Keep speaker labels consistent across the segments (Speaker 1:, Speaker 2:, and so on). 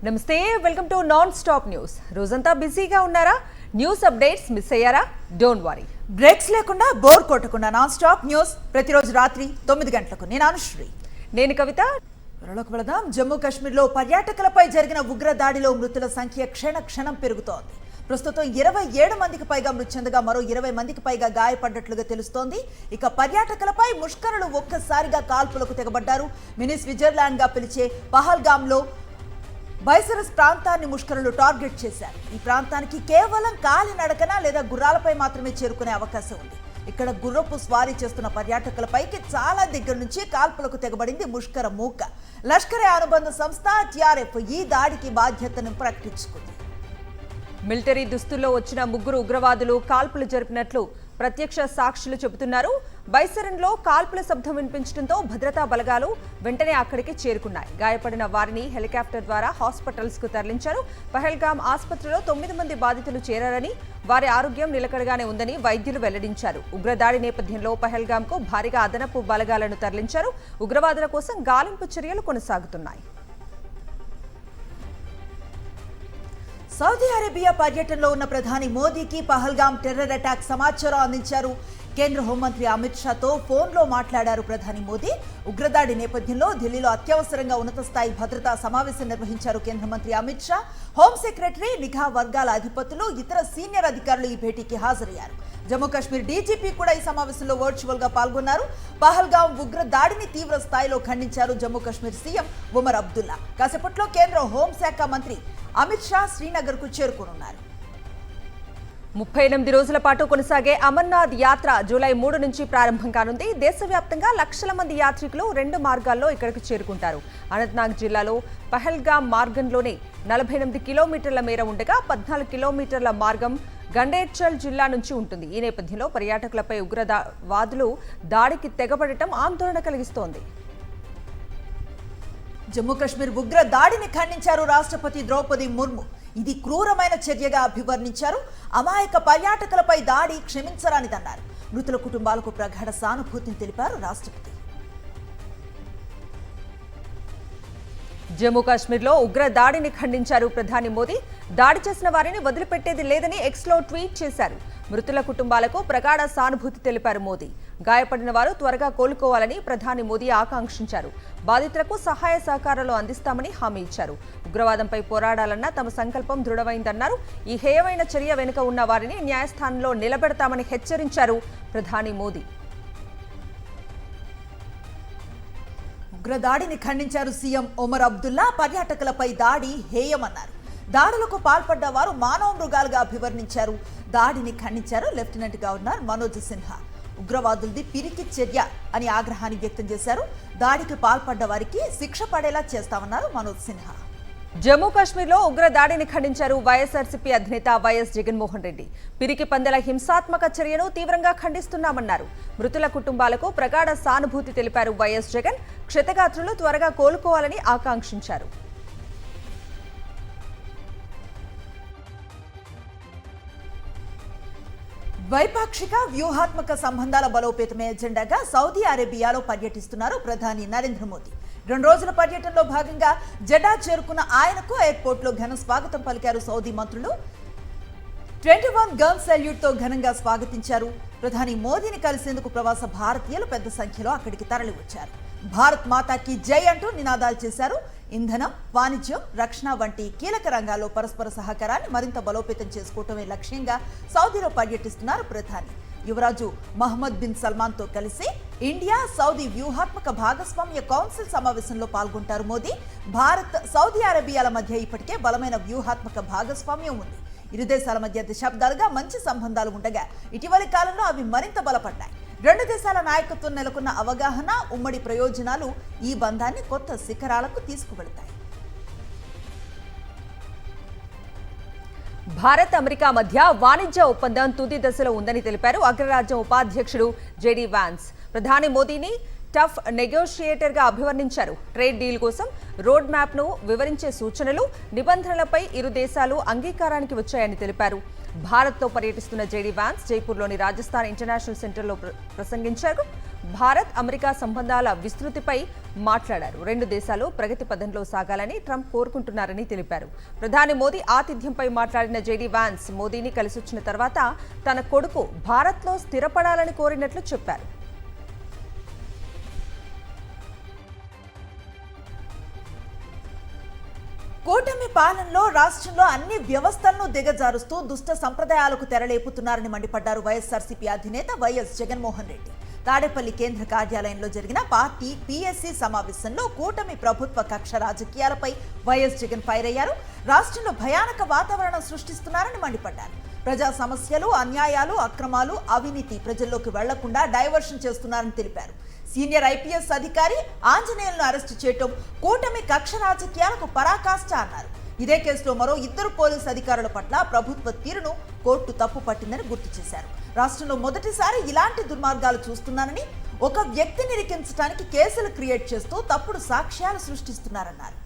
Speaker 1: నమస్తే welcome to non stop news. రోజంతా బిజీగా ఉన్నారా? న్యూస్ అప్డేట్స్ మిస్ అయ్యారా? డోంట్ వరీ,
Speaker 2: బ్రేక్స్ లేకుండా బోర్ కొట్టకుండా నాన్ స్టాప్ న్యూస్ ప్రతిరోజు రాత్రి 9 గంటలకు. నేను అనుశ్రీ,
Speaker 1: నేను కవిత.
Speaker 2: త్వరలోకి వెళదాం. జమ్మూ కాశ్మీర్లో పర్యాటకులపై జరిగిన ఉగ్ర దాడిలో మృతుల సంఖ్య క్షణం పెరుగుతోంది. ప్రస్తుతం 27 మందికి పైగా మృతి చెందగా మరో 20 మందికి పైగా గాయపడ్డట్లుగా తెలుస్తోంది. ఇక పర్యాటకులపై ముష్కరులు ఒక్కసారిగా కాల్పులకు తెగబడ్డారు. మినీ స్విట్జర్లాండ్ గా పిలిచే పహల్గామ్లో బైసరస్ ప్రాంతాన్ని ముష్కరులు టార్గెట్ చేశారు. ఈ ప్రాంతానికి కేవలం కాలినడకన లేదా గుర్రాలపై మాత్రమే చేరుకునే అవకాశం ఉంది. ఇక్కడ గుర్రపు స్వారీ చేస్తున్న పర్యాటకులపైకి చాలా దగ్గర నుంచి కాల్పులకు తెగబడింది ముష్కర మూక. లష్కరే అనుబంధ సంస్థ టిఆర్ఎఫ్ ఈ దాడికి బాధ్యతను ప్రకటించుకుంది.
Speaker 1: మిలిటరీ దుస్తుల్లో వచ్చిన ముగ్గురు ఉగ్రవాదులు కాల్పులు జరిపినట్లు ప్రత్యక్ష సాక్షులు చెబుతున్నారు. బైసరన్లో కాల్పుల శబ్దం వినిపించడంతో భద్రతా బలగాలు వెంటనే అక్కడికి చేరుకున్నాయి. గాయపడిన వారిని హెలికాప్టర్ ద్వారా హాస్పిటల్స్ కు తరలించారు. పహల్గామ్ ఆసుపత్రిలో 9 మంది బాధితులు చేరారని, వారి ఆరోగ్యం నిలకడగానే ఉందని వైద్యులు వెల్లడించారు. ఉగ్రదాడి నేపథ్యంలో పహల్గామ్ కు భారీగా అదనపు బలగాలను తరలించారు. ఉగ్రవాదుల కోసం గాలింపు చర్యలు కొనసాగుతున్నాయి.
Speaker 2: సౌదీ అరేబియా పర్యటనలో ఉన్న ప్రధాని మోదీకి పహల్గామ్ టెర్రర్ అటాక్ సమాచారం అందించారు. కేంద్ర హోంమంత్రి అమిత్ షాతో ఫోన్లో మాట్లాడారు ప్రధాని మోదీ. ఉగ్రదాడి నేపథ్యంలో ఢిల్లీలో అత్యవసరంగా ఉన్నత స్థాయి భద్రతా సమావేశం నిర్వహించారు కేంద్ర మంత్రి అమిత్ షా. హోం సెక్రటరీ, నిఘా వర్గాల అధిపతులు, ఇతర సీనియర్ అధికారులు ఈ భేటీకి హాజరయ్యారు. జమ్మూ కాశ్మీర్ డీజీపీ కూడా ఈ సమావేశంలో వర్చువల్ గా పాల్గొన్నారు. పహల్గామ్ ఉగ్ర దాడిని తీవ్ర స్థాయిలో ఖండించారు జమ్మూ కాశ్మీర్ సీఎం ఉమర్ అబ్దుల్లా. కాసేపట్లో కేంద్ర హోంశాఖ మంత్రి అమిత్ షా శ్రీనగర్ కు చేరుకోనున్నారు.
Speaker 1: 38 రోజుల పాటు కొనసాగే అమర్నాథ్ యాత్ర జూలై 3 నుంచి ప్రారంభం కానుంది. దేశవ్యాప్తంగా లక్షల మంది యాత్రికులు 2 మార్గాల్లో ఇక్కడికి చేరుకుంటారు. అనంతనాగ్ జిల్లాలో పహల్గామ్ మార్గంలోనే 48 కిలోమీటర్ల మేర ఉండగా 14 కిలోమీటర్ల మార్గం గండేర్చల్ జిల్లా నుంచి ఉంటుంది. ఈ నేపథ్యంలో పర్యాటకులపై ఉగ్రవాదులు దాడికి తెగబడటం ఆందోళన కలిగిస్తోంది.
Speaker 2: జమ్మూ కాశ్మీర్ ఉగ్ర దాడిని ఖండించారు రాష్ట్రపతి ద్రౌపది ముర్ము. ఇది క్రూరమైన చర్యగా అభివర్ణించారు. అమాయక పర్యాటకులపై దాడి క్షమించరానిదన్నారు. మృతుల కుటుంబాలకు ప్రగాఢ సానుభూతిని తెలిపారు రాష్ట్రపతి.
Speaker 1: జమ్మూ కాశ్మీర్లో ఉగ్ర దాడిని ఖండించారు ప్రధాని మోదీ. దాడి చేసిన వారిని వదిలిపెట్టేది లేదని ఎక్స్లో ట్వీట్ చేశారు. మృతుల కుటుంబాలకు ప్రగాఢ సానుభూతి తెలిపారు మోదీ. గాయపడిన వారు త్వరగా కోలుకోవాలని ప్రధాని మోదీ ఆకాంక్షించారు. బాధితులకు సహాయ సహకారాలు అందిస్తామని హామీ ఇచ్చారు. ఉగ్రవాదంపై పోరాడాలన్న తమ సంకల్పం దృఢమైందన్నారు. ఈ హేయమైన చర్య వెనుక ఉన్న వారిని న్యాయస్థానంలో నిలబెడతామని హెచ్చరించారు ప్రధాని మోదీ.
Speaker 2: ఉగ్రదాడిని ఖండించారు సీఎం ఒమర్ అబ్దుల్లా. పర్యాటకులపై దాడి హేయమన్నారు. దాడులకు పాల్పడ్డ వారు మానవ మృగాలుగా అభివర్ణించారు. దాడిని ఖండించారు లెఫ్టినెంట్ గవర్నర్ మనోజ్ సిన్హా. ఉగ్రవాదులది పిరికి చర్య అని ఆగ్రహాన్ని వ్యక్తం చేశారు. దాడికి పాల్పడ్డ వారికి శిక్ష పడేలా చేస్తామన్నారు మనోజ్ సిన్హా.
Speaker 1: జమ్మూ కాశ్మీర్లో ఉగ్ర దాడిని ఖండించారు వైఎస్ఆర్సీపీ అధినేత వైఎస్ జగన్మోహన్ రెడ్డి. పిరికి పందెల హింసాత్మక చర్యను తీవ్రంగా ఖండిస్తున్నామన్నారు. మృతుల కుటుంబాలకు ప్రగాఢ సానుభూతి తెలిపారు వైఎస్ జగన్. క్షతగాత్రులు త్వరగా కోలుకోవాలని ఆకాంక్షించారు.
Speaker 2: ద్వైపాక్షిక వ్యూహాత్మక సంబంధాల బలోపేతమే ఎజెండాగా సౌదీ అరేబియాలో పర్యటిస్తున్నారు ప్రధాని నరేంద్ర మోదీ. 2 రోజుల పర్యటనలో భాగంగా జెడా చేరుకున్న ఆయనకు ఎయిర్పోర్ట్లో ఘన స్వాగతం పలికారు సౌదీ మంత్రులు. 21 గన్ సెల్యూట్ తో ఘనంగా స్వాగతించారు. ప్రధాని మోదీని కలిసేందుకు ప్రవాస భారతీయులు పెద్ద సంఖ్యలో అక్కడికి తరలి వచ్చారు. భారత్ మాతాకి జై అంటూ నినాదాలు చేశారు. ఇంధనం, వాణిజ్యం, రక్షణ వంటి కీలక రంగాల్లో పరస్పర సహకారాన్ని మరింత బలోపేతం చేసుకోవటమే లక్ష్యంగా సౌదీలో పర్యటిస్తున్నారు ప్రధాని. యువరాజు మహమ్మద్ బిన్ సల్మాన్ తో కలిసి ఇండియా సౌదీ వ్యూహాత్మక భాగస్వామ్య కౌన్సిల్ సమావేశంలో పాల్గొంటారు మోదీ. భారత్, సౌదీ అరేబియాల మధ్య ఇప్పటికే బలమైన వ్యూహాత్మక భాగస్వామ్యం ఉంది. ఇరు దేశాల మధ్య దశాబ్దాలుగా మంచి సంబంధాలు ఉండగా ఇటీవలి కాలంలో అవి మరింత బలపడ్డాయి. 2 దేశాల నాయకత్వం నెలకొన్న అవగాహన, ఉమ్మడి ప్రయోజనాలు ఈ బంధాన్ని కొత్త శిఖరాలకు తీసుకువెళతాయి.
Speaker 1: భారత్, అమెరికా మధ్య వాణిజ్య ఒప్పందం తుది దశలో ఉందని తెలిపారు అగ్రరాజ్యం ఉపాధ్యక్షుడు జేడీ వాన్స్. ప్రధాని మోదీని టఫ్ నెగోషియేటర్ గా అభివర్ణించారు. ట్రేడ్ డీల్ కోసం రోడ్ మ్యాప్ ను వివరించే సూచనలు, నిబంధనలపై ఇరు దేశాలు అంగీకారానికి వచ్చాయని తెలిపారు. భారత్తో పర్యటిస్తున్న జేడీ వాన్స్ జైపూర్లోని రాజస్థాన్ ఇంటర్నేషనల్ సెంటర్లో ప్రసంగించారు. భారత్ అమెరికా సంబంధాల విస్తృతిపై మాట్లాడారు. రెండు దేశాలు ప్రగతి పథంలో సాగాలని ట్రంప్ కోరుకుంటున్నారని తెలిపారు. ప్రధాని మోదీ ఆతిథ్యంపై మాట్లాడిన జేడీ వాన్స్ మోదీని కలిసొచ్చిన తర్వాత తన కొడుకు భారత్లో స్థిరపడాలని కోరినట్లు చెప్పారు.
Speaker 2: కూటమి పాలనలో రాష్ట్రంలో అన్ని వ్యవస్థలను దిగజారుస్తూ దుష్ట సంప్రదాయాలకు తెరలేపుతున్నారని మండిపడ్డారు వైఎస్ఆర్సీపీ అధినేత వైఎస్ జగన్మోహన్ రెడ్డి. తాడేపల్లి కేంద్ర కార్యాలయంలో జరిగిన పార్టీ పీఎస్సీ సమావేశంలో కూటమి ప్రభుత్వ కక్ష రాజకీయాలపై వైఎస్ జగన్ ఫైర్ అయ్యారు. రాష్ట్రంలో భయానక వాతావరణం సృష్టిస్తున్నారని మండిపడ్డారు. ప్రజా సమస్యలు, అన్యాయాలు, అక్రమాలు, అవినీతి ప్రజల్లోకి వెళ్లకుండా డైవర్షన్ చేస్తున్నారని తెలిపారు. సీనియర్ ఐపీఎస్ అధికారి ఆంజనేయులను అరెస్టు చేయటం కూటమి కక్ష రాజకీయాలకు పరాకాష్ట అన్నారు. ఇదే కేసులో మరో 2 పోలీసు అధికారుల పట్ల ప్రభుత్వ తీరును కోర్టు తప్పు పట్టిందని గుర్తు చేశారు. రాష్ట్రంలో మొదటిసారి ఇలాంటి దుర్మార్గాలు చూస్తున్నానని, ఒక వ్యక్తిని ఇరికించడానికి కేసులు క్రియేట్ చేస్తూ తప్పుడు సాక్ష్యాలు సృష్టిస్తున్నారన్నారు.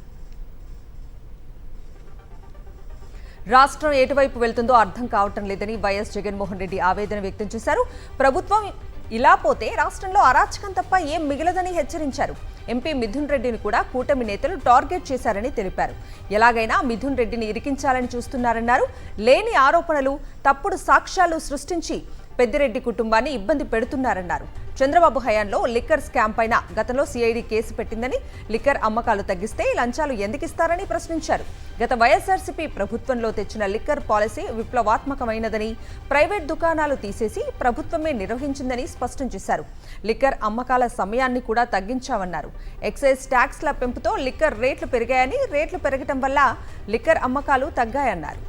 Speaker 1: రాష్ట్రం ఎటువైపు వెళ్తుందో అర్థం కావటం లేదని వైఎస్ జగన్మోహన్ రెడ్డి ఆవేదన వ్యక్తం చేశారు. ప్రభుత్వం ఇలా పోతే రాష్ట్రంలో అరాచకం తప్ప ఏం మిగలదని హెచ్చరించారు. ఎంపీ మిథున్ రెడ్డిని కూడా కూటమి నేతలు టార్గెట్ చేశారని తెలిపారు. ఎలాగైనా మిథున్ రెడ్డిని ఇరికించాలని చూస్తున్నారన్నారు. లేని ఆరోపణలు, తప్పుడు సాక్ష్యాలు సృష్టించి పెద్దిరెడ్డి కుటుంబాన్ని ఇబ్బంది పెడుతున్నారన్నారు. చంద్రబాబు హయాంలో లిక్కర్ స్కామ్ పైన గతంలో సిఐడి కేసు పెట్టిందని, లిక్కర్ అమ్మకాలు తగ్గిస్తే లంచాలు ఎందుకిస్తారని ప్రశ్నించారు. గత వైఎస్ఆర్సీపీ ప్రభుత్వంలో తెచ్చిన లిక్కర్ పాలసీ విప్లవాత్మకమైనదని, ప్రైవేట్ దుకాణాలు తీసేసి ప్రభుత్వమే నిర్వహించిందని స్పష్టం చేశారు. లిక్కర్ అమ్మకాల సమయాన్ని కూడా తగ్గించామన్నారు. ఎక్సైజ్ ట్యాక్స్ల పెంపుతో లిక్కర్ రేట్లు పెరిగాయని, రేట్లు పెరగటం వల్ల లిక్కర్ అమ్మకాలు తగ్గాయన్నారు.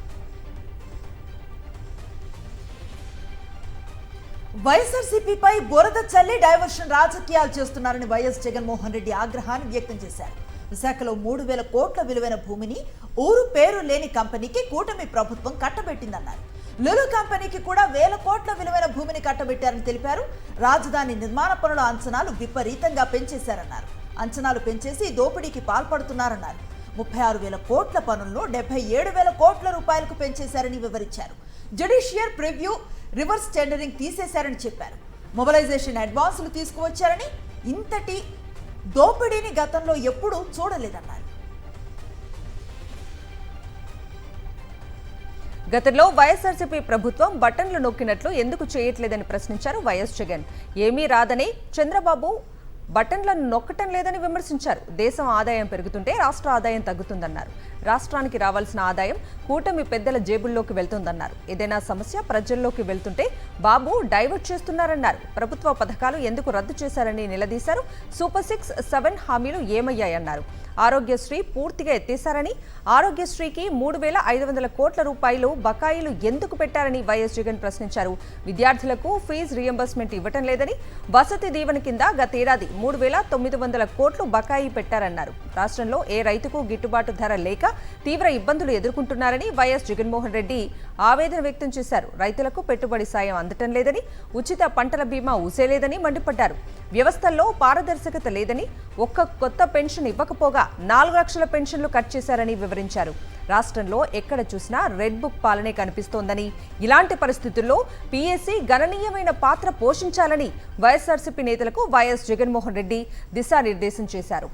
Speaker 2: వైఎస్ఆర్సీపీపై బురద చల్లి డైవర్షన్ రాజకీయాలు చేస్తున్నారని వైఎస్ జగన్మోహన్ రెడ్డి ఆగ్రహాన్ని వ్యక్తం చేశారు. విశాఖలో 3,000 కోట్ల విలువైన భూమిని ఊరు పేరు లేని కంపెనీకి కూటమి ప్రభుత్వం కట్టబెట్టిందన్నారు. లులు కంపెనీకి కూడా 1,000 కోట్ల విలువైన భూమిని కట్టబెట్టారని తెలిపారు. రాజధాని నిర్మాణ పనుల అంచనాలు విపరీతంగా పెంచేశారన్నారు. అంచనాలు పెంచేసి దోపిడీకి పాల్పడుతున్నారన్నారు. 36,000 కోట్ల పనులను 77,000 కోట్ల రూపాయలకు పెంచేశారని వివరించారు. జ్యుడిషియల్ ప్రివ్యూ, రివర్స్ టెండరింగ్ తీసేశారని చెప్పారు. మొబిలైజేషన్ అడ్వాన్సులు తీసుకువచ్చారని, ఇంతటి దోపిడీని గతంలో ఎప్పుడూ చూడలేదన్నారు.
Speaker 1: గతంలో వైఎస్ఆర్సీపీ ప్రభుత్వం బటన్లు నొక్కినట్లు ఎందుకు చేయట్లేదని ప్రశ్నించారు వైఎస్ జగన్. ఏమీ రాదని, చంద్రబాబు బటన్లను నొక్కటం లేదని విమర్శించారు. దేశం ఆదాయం పెరుగుతుంటే రాష్ట్ర ఆదాయం తగ్గుతుందన్నారు. రాష్ట్రానికి రావాల్సిన ఆదాయం కూటమి పెద్దల జేబుల్లోకి వెళ్తుందన్నారు. ఏదైనా సమస్య ప్రజల్లోకి వెళ్తుంటే బాబు డైవర్ట్ చేస్తున్నారన్నారు. ప్రభుత్వ పథకాలు ఎందుకు రద్దు చేశారని నిలదీశారు. సూపర్ 6, 7 హామీలు ఏమయ్యాయన్నారు. ఆరోగ్యశ్రీ పూర్తిగా ఎత్తేశారని, ఆరోగ్యశ్రీకి 3,500 కోట్ల రూపాయలు బకాయిలు ఎందుకు పెట్టారని వైఎస్ జగన్ ప్రశ్నించారు. విద్యార్థులకు ఫీజు రియంబర్స్మెంట్ ఇవ్వటం లేదని, వసతి దీవెన కింద గతేడాది 3,900 కోట్లు బకాయి పెట్టారన్నారు. రాష్ట్రంలో ఏ రైతుకు గిట్టుబాటు ధర లేక తీవ్ర ఇబ్బందులు ఎదుర్కొంటున్నారని వైఎస్ జగన్మోహన్ రెడ్డి ఆవేదన వ్యక్తం చేశారు. రైతులకు పెట్టుబడి సాయం అందటం లేదని, ఉచిత పంటల బీమా ఊసేలేదని మండిపడ్డారు. వ్యవస్థల్లో పారదర్శకత లేదని, ఒక్క కొత్త పెన్షన్ ఇవ్వకపోగా 4 లక్షల పెన్షన్లు కట్ చేశారని వివరించారు. రాష్ట్రంలో ఎక్కడ చూసినా రెడ్ బుక్ పాలనే కనిపిస్తోందని, ఇలాంటి పరిస్థితుల్లో పీఎస్సీ గణనీయమైన పాత్ర పోషించాలని వైఎస్ఆర్సీపీ నేతలకు వైఎస్ జగన్మోహన్ రెడ్డి దిశానిర్దేశం చేశారు.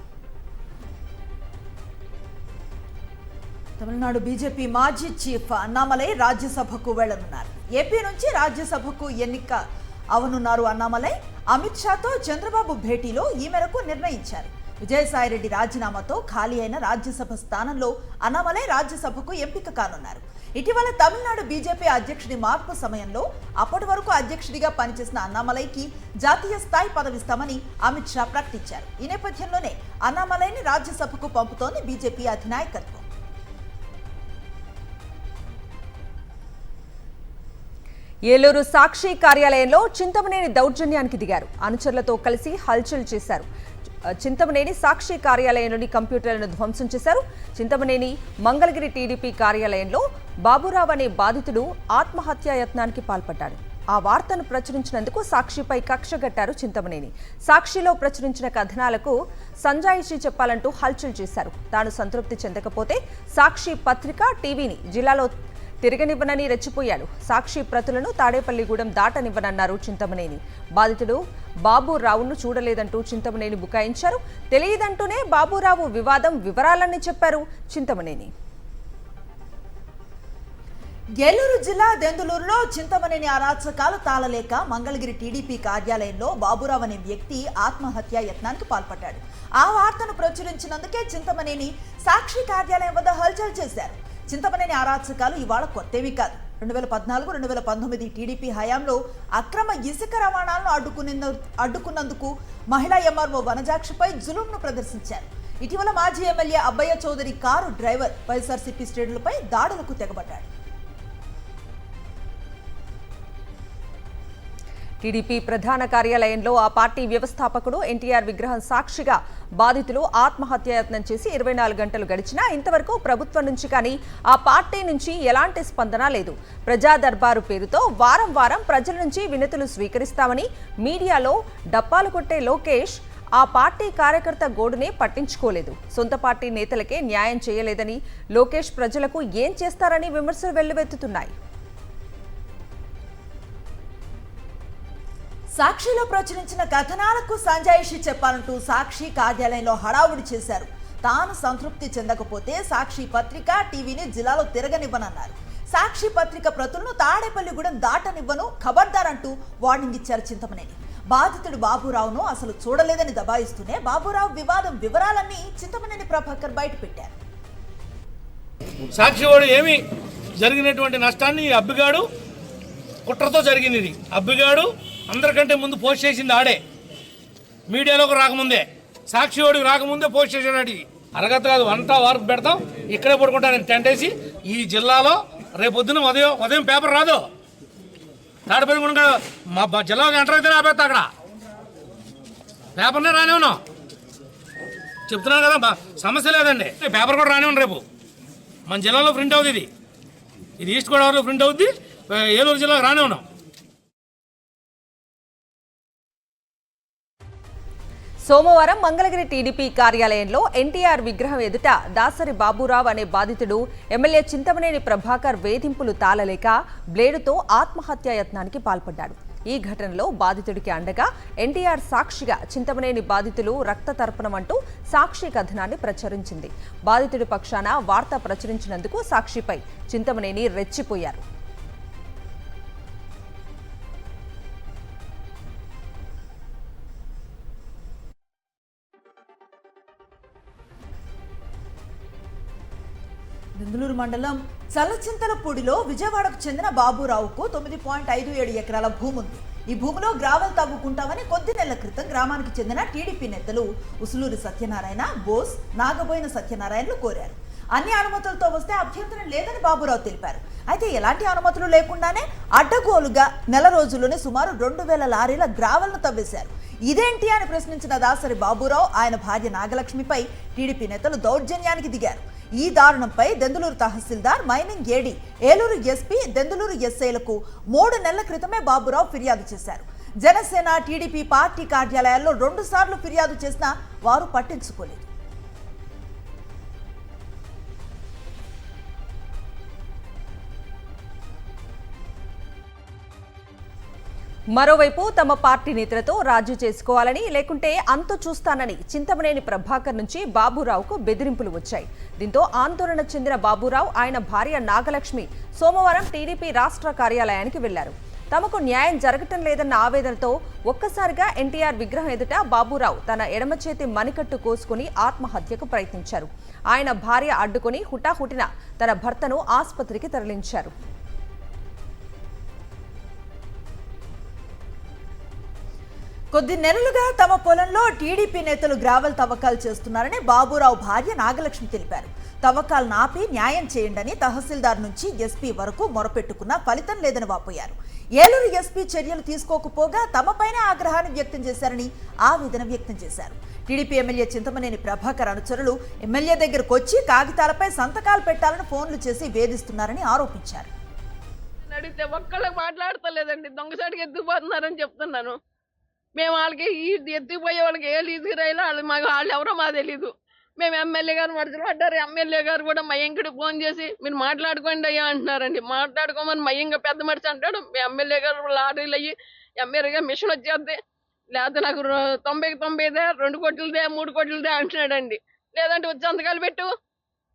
Speaker 2: తమిళనాడు బీజేపీ మాజీ చీఫ్ అన్నామలై రాజ్యసభకు వెళ్లనున్నారు. ఏపీ నుంచి రాజ్యసభకు ఎన్నిక అవనున్నారు అన్నామలై. అమిత్ షాతో చంద్రబాబు భేటీలో ఈ మేరకు నిర్ణయించారు. విజయసాయిరెడ్డి రాజీనామాతో ఖాళీ అయిన రాజ్యసభ స్థానంలో అన్నామలై రాజ్యసభకు ఎంపిక కానున్నారు. ఇటీవల తమిళనాడు బీజేపీ అధ్యక్షుడి మార్పు సమయంలో అప్పటి వరకు అధ్యక్షుడిగా పనిచేసిన అన్నామలైకి జాతీయ స్థాయి పదవిస్తామని అమిత్ షా ప్రకటించారు. ఈ నేపథ్యంలోనే అన్నామలైని రాజ్యసభకు పంపుతోంది బీజేపీ అధినాయకత్వం.
Speaker 1: ఏలూరు సాక్షి కార్యాలయంలో చింతమనేని దౌర్జన్యానికి దిగారు. అనుచరులతో కలిసి హల్చల్ చేశారు. చింతమనేని సాక్షి కార్యాలయంలోని కంప్యూటర్లను ధ్వంసం చేశారు. చింతమనేని మంగళగిరి టీడీపీ కార్యాలయంలో బాబురావు అనే బాధితుడు ఆత్మహత్యాయత్నానికి పాల్పడ్డాడు. ఆ వార్తను ప్రచురించినందుకు సాక్షిపై కక్షగట్టారు చింతమనేని. సాక్షిలో ప్రచురించిన కథనాలకు సంజాయిషీ చెప్పాలంటూ హల్చల్ చేశారు. తాను సంతృప్తి చెందకపోతే సాక్షి పత్రిక, టీవీని జిల్లాలో తిరగనివ్వనని రెచ్చిపోయాడు. సాక్షి ప్రతులను తాడేపల్లిగూడెం దాటనివ్వనన్నారు చింతమనేని. బాధితుడు బాబురావును చూడలేదంటూ చింతమనేని బుకాయించారు. తెలియదంటూనే బాబురావు వివాదం వివరాలన్నీ చెప్పారు చింతమనేని.
Speaker 2: ఏలూరు జిల్లా దెందులూరులో చింతమనేని అరాచకాలు తాళలేక మంగళగిరి టీడీపీ కార్యాలయంలో బాబురావు అనే వ్యక్తి ఆత్మహత్యా యత్నానికి పాల్పడ్డాడు. ఆ వార్తను ప్రచురించినందుకే చింతమనేని సాక్షి కార్యాలయం వద్ద హల్చల్ చేశారు. చింతమనేని అరాచకాలు ఇవాళ కొత్తేమీ కాదు. 2014-2019 టీడీపీ హయాంలో అక్రమ ఇసుక రవాణాలను అడ్డుకున్నందుకు మహిళా ఎంఆర్ఓ వనజాక్షిపై జులుంను ప్రదర్శించారు. ఇటీవల మాజీ MLA Abbayya Chowdary car driver YSRCP శ్రేణులపై దాడులకు తెగబడ్డాడు.
Speaker 1: టీడీపీ ప్రధాన కార్యాలయంలో ఆ పార్టీ వ్యవస్థాపకుడు ఎన్టీఆర్ విగ్రహం సాక్షిగా బాధితులు ఆత్మహత్యాయత్నం చేసి 24 గంటలు గడిచినా ఇంతవరకు ప్రభుత్వం నుంచి కానీ ఆ పార్టీ నుంచి ఎలాంటి స్పందన లేదు. ప్రజా దర్బారు పేరుతో వారం వారం ప్రజల నుంచి వినతులు స్వీకరిస్తామని మీడియాలో డప్పాలు కొట్టే లోకేష్ ఆ పార్టీ కార్యకర్త గోడునే పట్టించుకోలేదు. సొంత పార్టీ నేతలకే న్యాయం చేయలేదని లోకేష్ ప్రజలకు ఏం చేస్తారని విమర్శలు వెల్లువెత్తుతున్నాయి.
Speaker 2: సాక్షిలో ప్రచురించిన కథనాలకు సంజాయిషి చెప్పాలంటూ సాక్షి కార్యాలయంలో హడావుడి చేశారు. తాను సంతృప్తి చెందకపోతే సాక్షి పత్రిక టీవీని జిల్లాలో తిరగనివ్వనన్నారు. సాక్షి పత్రిక ప్రతులను తాడేపల్లిగూడెం దాటనివ్వను, ఖబర్దార్ అంటూ వార్నింగ్ ఇచ్చారు చింతమనేని. బాధితుడు బాబురావును అసలు చూడలేదని దబాయిస్తూనే బాబురావు వివాదం వివరాలన్నీ చింతమనేని ప్రభాకర్ బయటపెట్టారు.
Speaker 3: సాక్షి వాడు ఏమి జరిగినటువంటి నష్టాన్ని అబ్బిగాడు కుట్రతో జరిగింది. ఇది అబ్బిగాడు అందరికంటే ముందు పోస్ట్ చేసింది ఆడే. మీడియాలోకి రాకముందే, సాక్షి వాడికి రాకముందే పోస్ట్ చేసాడు. అరగత కాదు, అంతా వార్క్ పెడతాం, ఇక్కడే పడుకుంటాను టెంట్ వేసి. ఈ జిల్లాలో రేపొద్దున ఉదయం పేపర్ రాదు. తాడిపల్లి మా జిల్లాలో ఎంటర్ అయితే ఆపేస్తా. అక్కడ పేపర్నే రానివ్వను, చెప్తున్నాను కదా, సమస్య లేదండి. పేపర్ కూడా రానివ్వను. రేపు మన జిల్లాలో ప్రింట్ అవుతుంది. ఇది ఈస్ట్ గోదావరిలో ప్రింట్ అవుద్ది, ఏలూరు జిల్లాలో రానివ్వను.
Speaker 1: సోమవారం మంగళగిరి టీడీపీ కార్యాలయంలో ఎన్టీఆర్ విగ్రహం ఎదుట దాసరి బాబురావు అనే బాధితుడు ఎమ్మెల్యే చింతమనేని ప్రభాకర్ వేధింపులు తాళలేక బ్లేడుతో ఆత్మహత్యాయత్నానికి పాల్పడ్డాడు. ఈ ఘటనలో బాధితుడికి అండగా ఎన్టీఆర్ సాక్షిగా చింతమనేని బాధితులు రక్త తర్పణం అంటూ సాక్షి కథనాన్ని ప్రచురించింది. బాధితుడి పక్షాన వార్త ప్రచురించినందుకు సాక్షిపై చింతమనేని రెచ్చిపోయారు.
Speaker 2: దెందులూరు మండలం చల్లచింతలపూడిలో విజయవాడకు చెందిన బాబురావుకు 9.57 ఎకరాల భూమి ఉంది. ఈ భూమిలో గ్రావెల్ తవ్వుకుంటామని కొద్ది నెలల క్రితం గ్రామానికి చెందిన టీడీపీ నేతలు ఉసులూరి సత్యనారాయణ, బోస్, నాగబోయిన సత్యనారాయణలు కోరారు. అన్ని అనుమతులతో వస్తే అభ్యంతరం లేదని బాబురావు తెలిపారు. అయితే ఎలాంటి అనుమతులు లేకుండానే అడ్డగోలుగా నెల రోజుల్లోనే సుమారు 2000 లారీల గ్రావెల్ను తవ్వేశారు. ఇదేంటి అని ప్రశ్నించిన దాసరి బాబురావు, ఆయన భార్య నాగలక్ష్మిపై టీడీపీ నేతలు దౌర్జన్యానికి దిగారు. ఈ దారుణంపై దెందులూరు తహసీల్దార్, mining AD, Eluru SP, Denduluru ఎస్ఐలకు 3 నెలల క్రితమే బాబురావు ఫిర్యాదు చేశారు. జనసేన, టీడీపీ పార్టీ కార్యాలయాల్లో 2 సార్లు ఫిర్యాదు చేసినా వారు పట్టించుకోలేదు.
Speaker 1: మరోవైపు తమ పార్టీ నేతలతో రాజీ చేసుకోవాలని, లేకుంటే అంతు చూస్తానని చింతమనేని ప్రభాకర్ నుంచి బాబురావుకు బెదిరింపులు వచ్చాయి. దీంతో ఆందోళన చెందిన బాబురావు, ఆయన భార్య నాగలక్ష్మి సోమవారం టీడీపీ రాష్ట్ర కార్యాలయానికి వెళ్లారు. తమకు న్యాయం జరగటం లేదన్న ఆవేదనతో ఒక్కసారిగా ఎన్టీఆర్ విగ్రహం ఎదుట బాబురావు తన ఎడమ చేతి మణికట్టు కోసుకుని ఆత్మహత్యకు ప్రయత్నించారు. ఆయన భార్య అడ్డుకుని హుటాహుటిన తన భర్తను ఆసుపత్రికి తరలించారు.
Speaker 2: కొద్ది నెలలుగా తమ పొలంలో టీడీపీ నేతలు గ్రావెల్ తవ్వకాలు చేస్తున్నారని బాబురావు భార్య నాగలక్ష్మి తెలిపారు. తవ్వకాలు నాపి న్యాయం చేయండని తహసీల్దార్ నుంచి ఎస్పీ వరకు మొరపెట్టుకున్నా ఫలితం లేదని వాపోయారు. ఏలూరు ఎస్పీ చర్యలు తీసుకోకపోగా తమపైనే ఆగ్రహాన్ని వ్యక్తం చేశారని ఆవేదన వ్యక్తం చేశారు. టీడీపీ ఎమ్మెల్యే చింతమనేని ప్రభాకర్ అనుచరులు ఎమ్మెల్యే దగ్గరకు వచ్చి కాగితాలపై సంతకాలు పెట్టాలని ఫోన్లు చేసి వేధిస్తున్నారని ఆరోపించారు.
Speaker 4: అడిగితే ఒక్కళ్ళకి మాట్లాడతలేదండి, దొంగసాడికి ఎత్తుకుపోతున్నారని చెప్తున్నాను. మేము వాళ్ళకి ఈ ఎత్తుకుపోయే వాళ్ళకి ఏ లీజుకి రాయాలో వాళ్ళు ఎవరో మాకు తెలీదు. మేము ఎమ్మెల్యే గారు మధ్యలో పడ్డారు. ఎమ్మెల్యే గారు కూడా మయ్యంకిడి ఫోన్ చేసి మీరు మాట్లాడుకోండి అయ్యా అంటున్నారండి. మాట్లాడుకోమని మయ్యంగా పెద్ద మనిషి అంటాడు. మీ ఎమ్మెల్యే గారు లారీలు అయ్యి ఎమ్మెల్యేగా మిషన్ వచ్చేద్ది, లేకపోతే నాకు 90కి 90దే 2 కోట్లదే 3 కోట్లదే అంటున్నాడండి. లేదంటే వచ్చి సంతకాలు పెట్టు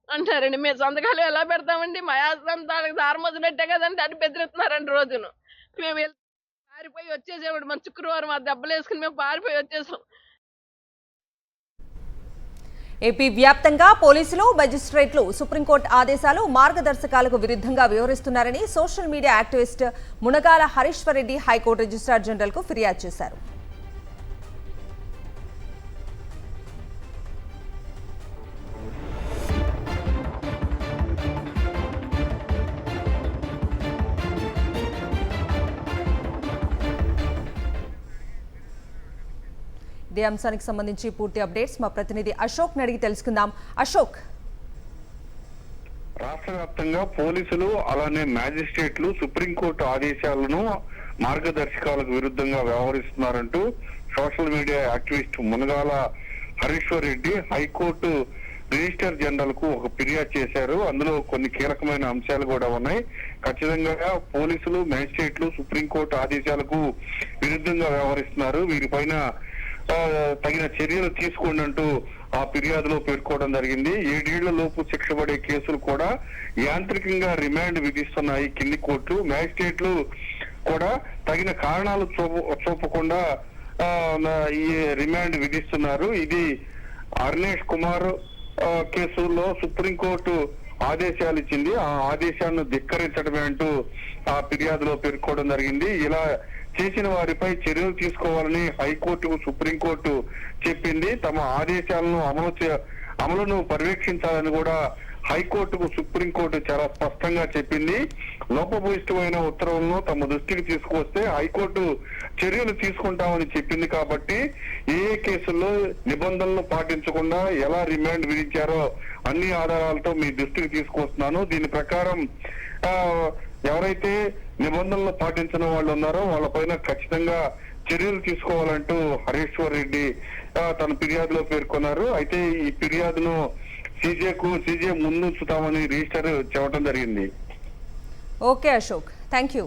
Speaker 4: అంటారండి. మేము సంతకాలు ఎలా పెడతామండి? మా ఆస్తంతాలకు దారమొచ్చినట్టే కదండి అని బెదిరిస్తున్నారండి రోజును. మేము పారిపోయి వచ్చేసేవాడు. మన శుక్రవారం ఆ దెబ్బలు వేసుకుని మేము పారిపోయి వచ్చేసాం.
Speaker 1: ఏపీ వ్యాప్తంగా పోలీసులు, మెజిస్ట్రేట్లు సుప్రీంకోర్టు ఆదేశాలు, మార్గదర్శకాలకు విరుద్ధంగా వ్యవహరిస్తున్నారని social media activist Munagala Harishwar Reddy high court registrar జనరల్కు ఫిర్యాదు చేశారు. ఇదే అంశానికి సంబంధించి పూర్తి అప్డేట్స్ మా ప్రతినిధి అశోక్ అడిగి తెలుసుకుందాం. అశోక్,
Speaker 5: రాష్ట్ర వ్యాప్తంగా పోలీసులు అలానే మ్యాజిస్ట్రేట్లు సుప్రీంకోర్టు ఆదేశాలను, మార్గదర్శకాలకు విరుద్ధంగా వ్యవహరిస్తున్నారంటూ social media activist Munagala Harishwar Reddy high court register general కు ఒక ఫిర్యాదు చేశారు. అందులో కొన్ని కీలకమైన అంశాలు కూడా ఉన్నాయి. ఖచ్చితంగా పోలీసులు, మ్యాజిస్ట్రేట్లు సుప్రీంకోర్టు ఆదేశాలకు విరుద్ధంగా వ్యవహరిస్తున్నారు, వీరిపైన తగిన చర్యలు తీసుకోండి అంటూ ఆ ఫిర్యాదులో పేర్కోవడం జరిగింది. 7 ఏళ్ల లోపు శిక్ష పడే కేసులు కూడా యాంత్రికంగా రిమాండ్ విధిస్తున్నాయి కింది కోర్టు. మ్యాజిస్ట్రేట్లు కూడా తగిన కారణాలు చూపకుండా ఈ రిమాండ్ విధిస్తున్నారు. ఇది అర్నేష్ కుమార్ కేసులో సుప్రీంకోర్టు ఆదేశాలు ఇచ్చింది, ఆ ఆదేశాలను ధిక్కరించడమే అంటూ ఆ ఫిర్యాదులో పేర్కోవడం జరిగింది. ఇలా చేసిన వారిపై చర్యలు తీసుకోవాలని హైకోర్టుకు సుప్రీంకోర్టు చెప్పింది. తమ ఆదేశాలను అమలును పర్యవేక్షించాలని కూడా హైకోర్టుకు సుప్రీంకోర్టు చాలా స్పష్టంగా చెప్పింది. లోపభూయిష్టమైన ఉత్తర్వులను తమ దృష్టికి తీసుకువస్తే హైకోర్టు చర్యలు తీసుకుంటామని చెప్పింది. కాబట్టి ఏ కేసుల్లో నిబంధనలు పాటించకుండా ఎలా రిమాండ్ విధించారో అన్ని ఆధారాలతో మీ దృష్టికి తీసుకొస్తున్నాను. దీని ప్రకారం ఎవరైతే నిబంధనలు పాటించిన వాళ్ళు ఉన్నారో వాళ్ళపైన ఖచ్చితంగా చర్యలు తీసుకోవాలంటూ హరీశ్వర్ రెడ్డి తన ఫిర్యాదులో పేర్కొన్నారు. అయితే ఈ ఫిర్యాదును సీజే ముందుంచుతామని రిజిస్టర్ చెప్పడం జరిగింది.
Speaker 1: Okay Ashok, thank you.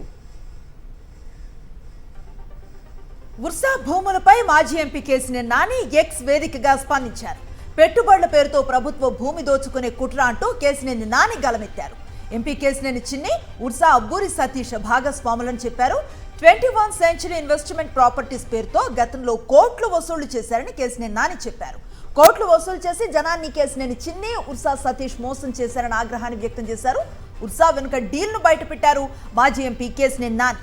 Speaker 2: Ursa భూములపై మాజీ ఎంపీ కేసినేని నాని ఎక్స్ వేదికగా స్పందించారు. పెట్టుబడుల పేరుతో ప్రభుత్వ భూమి దోచుకునే కుట్ర అంటూ కేసినేని నాని గలమెత్తారు. ఎంపీ కేసినేని చిన్ని, ఉర్సా అబ్బూరి సతీష్ భాగస్వాములని చెప్పారు. 21 సెంచరీ ఇన్వెస్ట్మెంట్ ప్రాపర్టీస్ పేరుతో గతంలో కోట్లు వసూళ్లు చేశారని కేసినేని నాని చెప్పారు. కోట్లు వసూలు చేసి జనాన్ని కేసినేని చిన్ని, ఉర్సా సతీష్ మోసం చేశారని ఆగ్రహాన్ని వ్యక్తం చేశారు. ఉర్సా వెనుక డీల్ను బయటపెట్టారు మాజీ ఎంపీ కేసినేని నాని.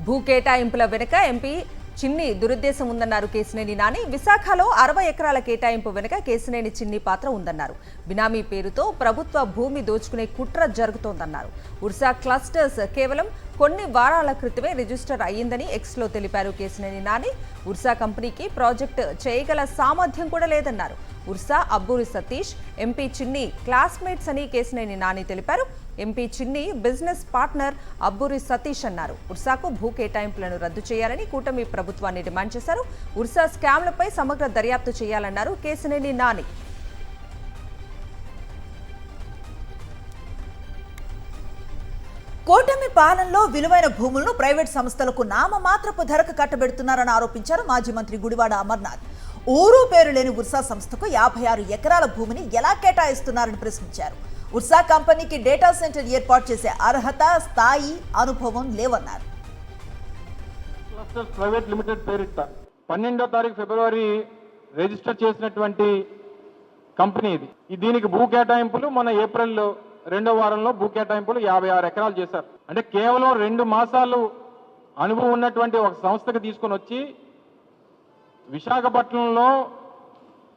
Speaker 1: భూ కేటాయింపుల వెనుక ఎంపీ చిన్ని దురుద్దేశం ఉందన్నారు కేసినేని నాని. విశాఖలో 60 ఎకరాల కేటాయింపు వెనుక కేసినేని చిన్ని పాత్ర ఉందన్నారు. బినామీ పేరుతో ప్రభుత్వ భూమి దోచుకునే కుట్ర జరుగుతోందన్నారు. ఉర్సా క్లస్టర్స్ కేవలం కొన్ని వారాల క్రితమే రిజిస్టర్ అయ్యిందని ఎక్స్లో తెలిపారు కేసినేని నాని. ఉర్సా కంపెనీకి ప్రాజెక్టు చేయగల సామర్థ్యం కూడా లేదన్నారు. ఉర్సా అబ్బూరి సతీష్, ఎంపీ చిన్ని క్లాస్మేట్స్ అని కేసినేని నాని తెలిపారు. ఎంపీ చిన్ని బిజినెస్ పార్ట్నర్ అబ్బూరి సతీష్ అన్నారు. ఉర్సాకు భూ కేటాయింపులను రద్దు చేయాలని కూటమి ప్రభుత్వాన్ని డిమాండ్ చేశారు. ఉర్సా స్కామ్లపై సమగ్ర దర్యాప్తు చేయాలన్నారు కేసినేని నాని.
Speaker 2: కూటమి పాలనలో విలువైన భూములను ప్రైవేట్ సంస్థలకు నామమాత్రపు ధరకు కట్టబెడుతున్నారని ఆరోపించారు మాజీ మంత్రి గుడివాడ అమర్నాథ్. ఊరు పేరు లేని ఉర్సా సంస్థకు 56 ఎకరాల భూమిని ఎలా కేటాయిస్తున్నారని ప్రశ్నించారు. ఉర్సా కంపెనీకి డేటా సెంటర్ ఏర్పాటు చేసే అర్హత, స్థాయి, అనుభవం లేవన్నారు.
Speaker 6: ప్రైవేట్ లిమిటెడ్ పేరిట 12వ తారీఖు ఫిబ్రవరి రిజిస్టర్ చేసినటువంటి కంపెనీ ఇది. దీనికి భూ కేటాయింపులు మన ఏప్రిల్ 2వ వారంలో భూ కేటాయింపులు 56 ఎకరాలు చేశారు. అంటే కేవలం 2 మాసాలు అనుభవం ఉన్నటువంటి ఒక సంస్థకు తీసుకొని వచ్చి విశాఖపట్నంలో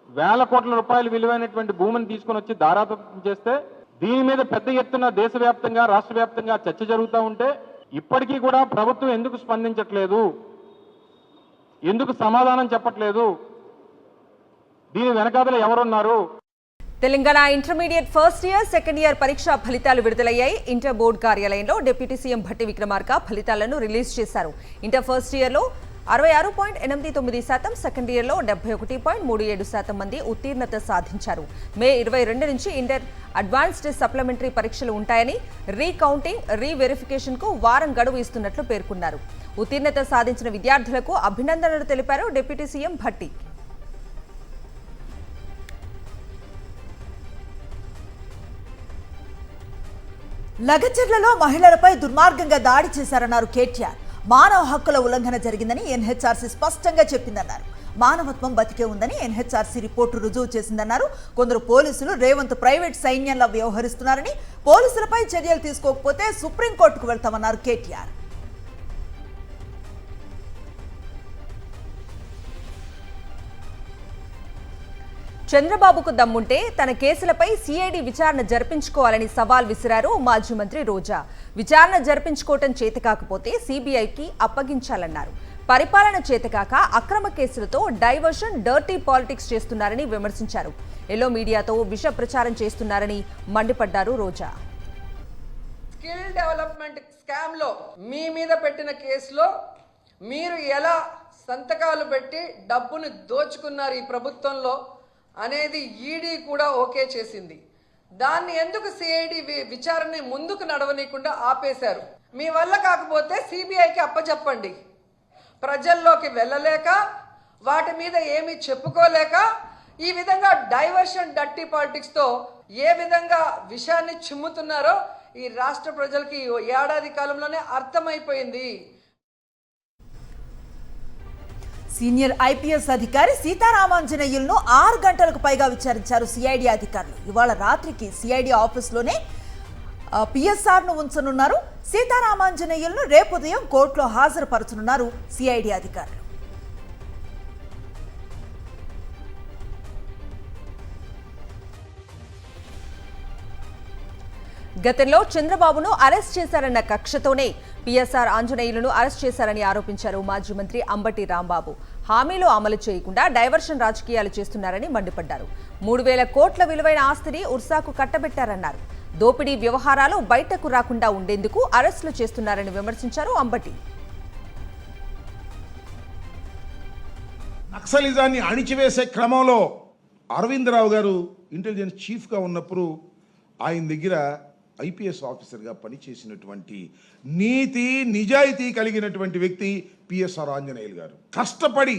Speaker 6: వేల కోట్ల రూపాయలు విలువైనటువంటి భూమిని తీసుకొని వచ్చి దారాదత్తం చేస్తే దీని మీద పెద్ద ఎత్తున దేశవ్యాప్తంగా, రాష్ట్ర వ్యాప్తంగా చర్చ జరుగుతూ ఉంటే ఇప్పటికీ కూడా ప్రభుత్వం ఎందుకు స్పందించట్లేదు, ఎందుకు సమాధానం చెప్పట్లేదు, దీని వెనకాతల ఎవరున్నారు?
Speaker 1: Telangana intermediate first year, second year పరీక్షా ఫలితాలు విడుదలయ్యాయి. ఇంటర్ బోర్డు కార్యాలయంలో డిప్యూటీ సీఎం భట్టి విక్రమార్క ఫలితాలను రిలీజ్ చేశారు. ఇంటర్ ఫస్ట్ ఇయర్లో 66.89%, సెకండ్ ఇయర్లో 71.37% మంది ఉత్తీర్ణత సాధించారు. మే 22 నుంచి ఇంటర్ అడ్వాన్స్డ్ సప్లిమెంటరీ పరీక్షలు ఉంటాయని, రీకౌంటింగ్, రీవెరిఫికేషన్కు వారం గడువు ఇస్తున్నట్లు పేర్కొన్నారు. ఉత్తీర్ణత సాధించిన విద్యార్థులకు అభినందనలు తెలిపారు డిప్యూటీ సీఎం భట్టి.
Speaker 2: లగచర్లలో మహిళలపై దుర్మార్గంగా దాడి చేశారన్నారు కేటీఆర్. మానవ హక్కుల ఉల్లంఘన జరిగిందని ఎన్హెచ్ఆర్సీ స్పష్టంగా చెప్పిందన్నారు. మానవత్వం బతికే ఉందని ఎన్హెచ్ఆర్సీ రిపోర్టు రుజువు చేసిందన్నారు. కొందరు పోలీసులు రేవంత్ ప్రైవేట్ సైన్యంలా వ్యవహరిస్తున్నారని, పోలీసులపై చర్యలు తీసుకోకపోతే సుప్రీంకోర్టుకు వెళ్తామన్నారు కేటీఆర్.
Speaker 1: చంద్రబాబుకు దమ్ముంటే తన కేసులపై సిఐడి విచారణ జరిపించుకోవాలని సవాల్ విసిరారు మాజీ మంత్రి రోజా. విచారణ జరిపించుకోవటం చేతకాకపోతే సిబిఐకి అప్పగించాలన్నారు. పరిపాలన చేతకాక అక్రమ కేసులతో డైవర్షన్, డర్టీ పాలిటిక్స్ చేస్తున్నారని విమర్శించారు. ఎల్లో మీడియాతో విష ప్రచారం చేస్తున్నారని మండిపడ్డారు రోజా.
Speaker 7: స్కిల్ డెవలప్మెంట్ స్కామ్ లో మీ మీద పెట్టిన కేసులో మీరు ఎలా సంతకాలు పెట్టి డబ్బును దోచుకున్నారు ఈ ప్రభుత్వంలో అనేది ఈడీ కూడా ఓకే చేసింది. దాన్ని ఎందుకు సిఐడి విచారణ ముందుకు నడవనీయకుండా ఆపేశారు? మీ వల్ల కాకపోతే సిబిఐకి అప్పచెప్పండి. ప్రజల్లోకి వెళ్ళలేక, వాటి మీద ఏమీ చెప్పుకోలేక ఈ విధంగా డైవర్షన్, డర్టీ పాలిటిక్స్తో ఏ విధంగా విషయాన్ని చిమ్ముతున్నారో ఈ రాష్ట్ర ప్రజలకి ఏడాది కాలంలోనే అర్థమైపోయింది.
Speaker 2: సీనియర్ ఐపీఎస్ అధికారి సీతారామాంజనేయులను 6 గంటలకు పైగా విచారించారు సిఐడి అధికారులు. ఇవాళ రాత్రికి సిఐడి ఆఫీస్లోనే పిఎస్ఆర్ను ఉంచనున్నారు. సీతారామాంజనేయులను రేపు ఉదయం కోర్టులో హాజరుపరచనున్నారు సిఐడి అధికారులు.
Speaker 1: గతంలో చంద్రబాబును అరెస్ట్ చేశారన్న కక్షతోనే పిఎస్ఆర్ ఆంజనేయులను అరెస్ట్ చేశారని ఆరోపించారు మాజీ మంత్రి అంబటి రాంబాబు. హామీలు అమలు చేయకుండా డైవర్షన్ రాజకీయాలు చేస్తున్నారని మండిపడ్డారు. 3,000 కోట్ల విలువైన ఆస్తిని ఉర్సాకు కట్టబెట్టారన్నారు. దోపిడీ వ్యవహారాలు బయటకు రాకుండా ఉండేందుకు అరెస్టులు చేస్తున్నారని విమర్శించారు అంబటి.
Speaker 8: నక్సలిజాన్ని అణిచివేసే క్రమంలో అరవిందరావు గారు ఇంటెలిజెన్స్ చీఫ్గా ఉన్నప్పుడు ఆయన దగ్గర ఐపీఎస్ ఆఫీసర్గా పనిచేసినటువంటి నీతి, నిజాయితీ కలిగినటువంటి వ్యక్తి పిఎస్ఆర్ ఆంజనేయులు గారు. కష్టపడి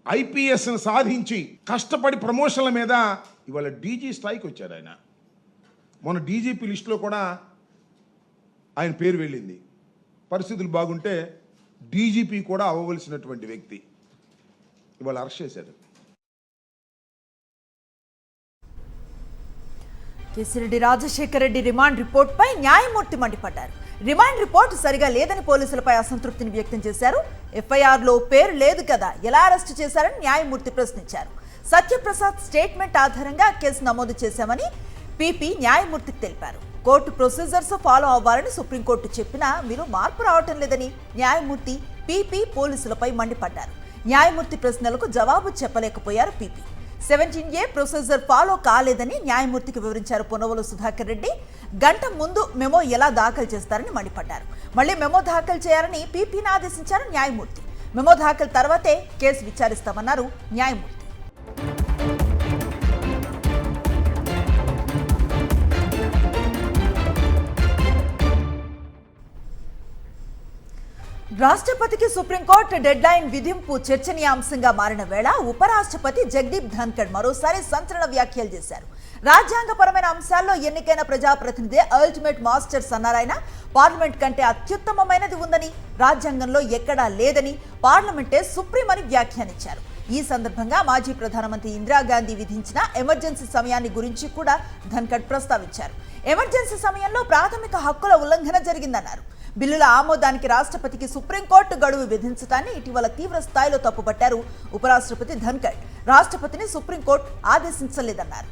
Speaker 8: ఐపీఎస్ను సాధించి కష్టపడి ప్రమోషన్ల మీద ఇవాళ డీజీ స్థాయికి వచ్చారు ఆయన. మొన్న డీజీపీ లిస్టులో కూడా ఆయన పేరు వెళ్ళింది. పరిస్థితులు బాగుంటే డీజీపీ కూడా అవ్వవలసినటువంటి వ్యక్తి ఇవాళ అరెస్ట్ చేశారు.
Speaker 2: కేసిరెడ్డి రాజశేఖర్ రెడ్డి రిమాండ్ రిపోర్ట్పై న్యాయమూర్తి మండిపడ్డారు. రిమాండ్ రిపోర్టు సరిగా లేదని పోలీసులపై అసంతృప్తిని వ్యక్తం చేశారు. ఎఫ్ఐఆర్లో పేరు లేదు కదా, ఎలా అరెస్టు చేశారని న్యాయమూర్తి ప్రశ్నించారు. సత్యప్రసాద్ స్టేట్మెంట్ ఆధారంగా కేసు నమోదు చేశామని పీపీ న్యాయమూర్తికి తెలిపారు. కోర్టు ప్రొసీజర్స్ ఫాలో అవ్వాలని సుప్రీంకోర్టు చెప్పినా మీరు మార్పు రావటం లేదని న్యాయమూర్తి పీపీ పోలీసులపై మండిపడ్డారు. న్యాయమూర్తి ప్రశ్నలకు జవాబు చెప్పలేకపోయారు పీపీ. 17A ప్రొసీజర్ ఫాలో కాలేదని న్యాయమూర్తికి వివరించారు పొన్నవోలు సుధాకర్ రెడ్డి. గంట ముందు మెమో ఎలా దాఖలు చేస్తారని మండిపడ్డారు. మళ్లీ మెమో దాఖలు చేయాలని పీపీని ఆదేశించారు న్యాయమూర్తి. మెమో దాఖలు తర్వాతే కేసు విచారిస్తామన్నారు న్యాయమూర్తి. రాష్ట్రపతికి సుప్రీంకోర్టు డెడ్ లైన్ విధింపు చర్చనీయాంశంగా మారిన వేళ ఉపరాష్ట్రపతి జగదీప్ ధన్కడ్ మరోసారి సంచలన వ్యాఖ్యలు చేశారు. రాజ్యాంగపరమైన అంశాల్లో ఎన్నికైన ప్రజాప్రతినిధి అల్టిమేట్ మాస్టర్స్ అన్నారాయన. పార్లమెంట్ కంటే అత్యుత్తమమైనది ఉందని, రాజ్యాంగంలో ఎక్కడా లేదని, పార్లమెంటే సుప్రీం అని వ్యాఖ్యానించారు. ఈ సందర్భంగా మాజీ ప్రధానమంత్రి ఇందిరాగాంధీ విధించిన ఎమర్జెన్సీ సమయాన్ని గురించి కూడా ధన్కడ్ ప్రస్తావించారు. ఎమర్జెన్సీ సమయంలో ప్రాథమిక హక్కుల ఉల్లంఘన జరిగిందన్నారు. బిల్లుల ఆమోదానికి రాష్ట్రపతికి సుప్రీంకోర్టు గడువు విధించడాన్ని ఇటీవల తీవ్ర స్థాయిలో తప్పుపట్టారు ఉపరాష్ట్రపతి ధన్కడ్. రాష్ట్రపతిని సుప్రీంకోర్టు ఆదేశించలేదన్నారు.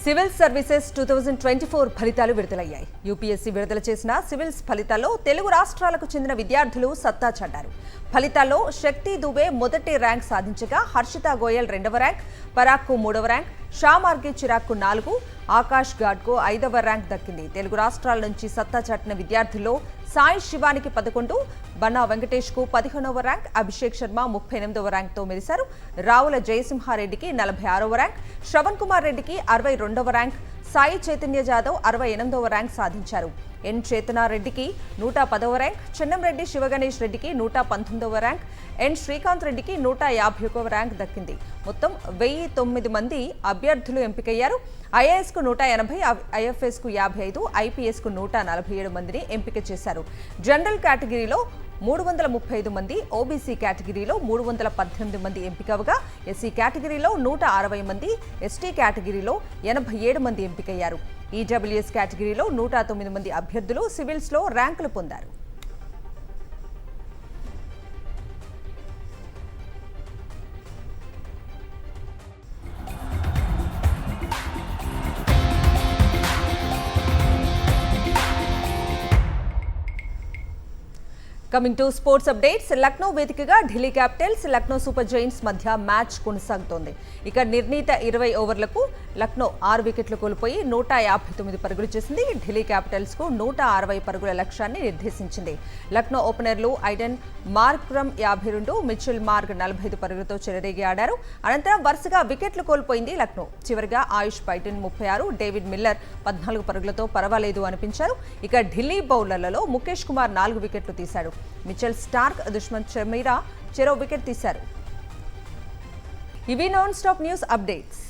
Speaker 1: సివిల్ సర్వీసెస్ 2024 ఫలితాలు విడుదలయ్యాయి. యూపీఎస్సీ విడుదల చేసిన సివిల్స్ ఫలితాల్లో తెలుగు రాష్ట్రాలకు చెందిన విద్యార్థులు సత్తా చాటారు. ఫలితాల్లో శక్తి దుబే మొదటి ర్యాంక్ సాధించగా హర్షిత గోయల్ 2వ ర్యాంక్, పరాక్కు 3వ ర్యాంక్, షా మార్గి చిరాక్కు 4, ఆకాష్ గాడ్కు 5వ ర్యాంక్ దక్కింది. తెలుగు రాష్ట్రాల నుంచి సత్తా చాటిన విద్యార్థుల్లో సాయి శివానికి 11, బన్నా వెంకటేష్కు 15వ ర్యాంక్, అభిషేక్ శర్మ 38వ ర్యాంక్తో మెరిశారు. రావుల జయసింహారెడ్డికి 46వ ర్యాంక్, శ్రవణ్ కుమార్ రెడ్డికి 62వ ర్యాంక్, సాయి చైతన్య జాదవ్ 68వ ర్యాంక్ సాధించారు. ఎన్ చేతనారెడ్డికి 110వ ర్యాంక్, చెన్నంరెడ్డి శివగణేష్ రెడ్డికి 119వ ర్యాంక్, ఎన్ శ్రీకాంత్ రెడ్డికి 151వ ర్యాంక్ దక్కింది. మొత్తం 1009 మంది అభ్యర్థులు ఎంపికయ్యారు. ఐఏఎస్కు 180, ఐఎఫ్ఎస్కు 55, ఐపీఎస్కు 147 మందిని ఎంపిక చేశారు. జనరల్ కేటగిరీలో 335 మంది, ఓబీసీ కేటగిరీలో 318 మంది ఎంపికవగా ఎస్సీ కేటగిరీలో 160 మంది, ఎస్టీ కేటగిరీలో 87 మంది ఎంపికయ్యారు. ఈడబ్ల్యూఎస్ కేటగిరీలో 109 మంది అభ్యర్థులు సివిల్స్లో ర్యాంకులు పొందారు. Coming to sports updates. Lucknow వేదికగా Delhi capitals, Lucknow super giants మధ్య మ్యాచ్ కొనసాగుతోంది. ఇక నిర్ణీత 20 ఓవర్లకు లక్నో 6 వికెట్లు కోల్పోయి 159 పరుగులు చేసింది. ఢిల్లీ క్యాపిటల్స్కు 160 పరుగుల లక్ష్యాన్ని నిర్దేశించింది. లక్నో ఓపెనర్లు ఐడెన్ మార్క్రమ్ 52, మిచెల్ మార్గ్ 45 పరుగులతో చెలరేగి ఆడారు. అనంతరం వరుసగా వికెట్లు కోల్పోయింది లక్నో. చివరిగా ఆయుష్ పైటన్ 36, డేవిడ్ మిల్లర్ 14 పరుగులతో పర్వాలేదు అనిపించారు. ఇక ఢిల్లీ బౌలర్లలో ముఖేష్ కుమార్ 4 వికెట్లు తీశాడు. మిచెల్ స్టార్క్, దుష్మంత్ చమీరా చెరో వికెట్ తీశారు. ఇవి నాన్ స్టాప్ న్యూస్ అప్డేట్స్.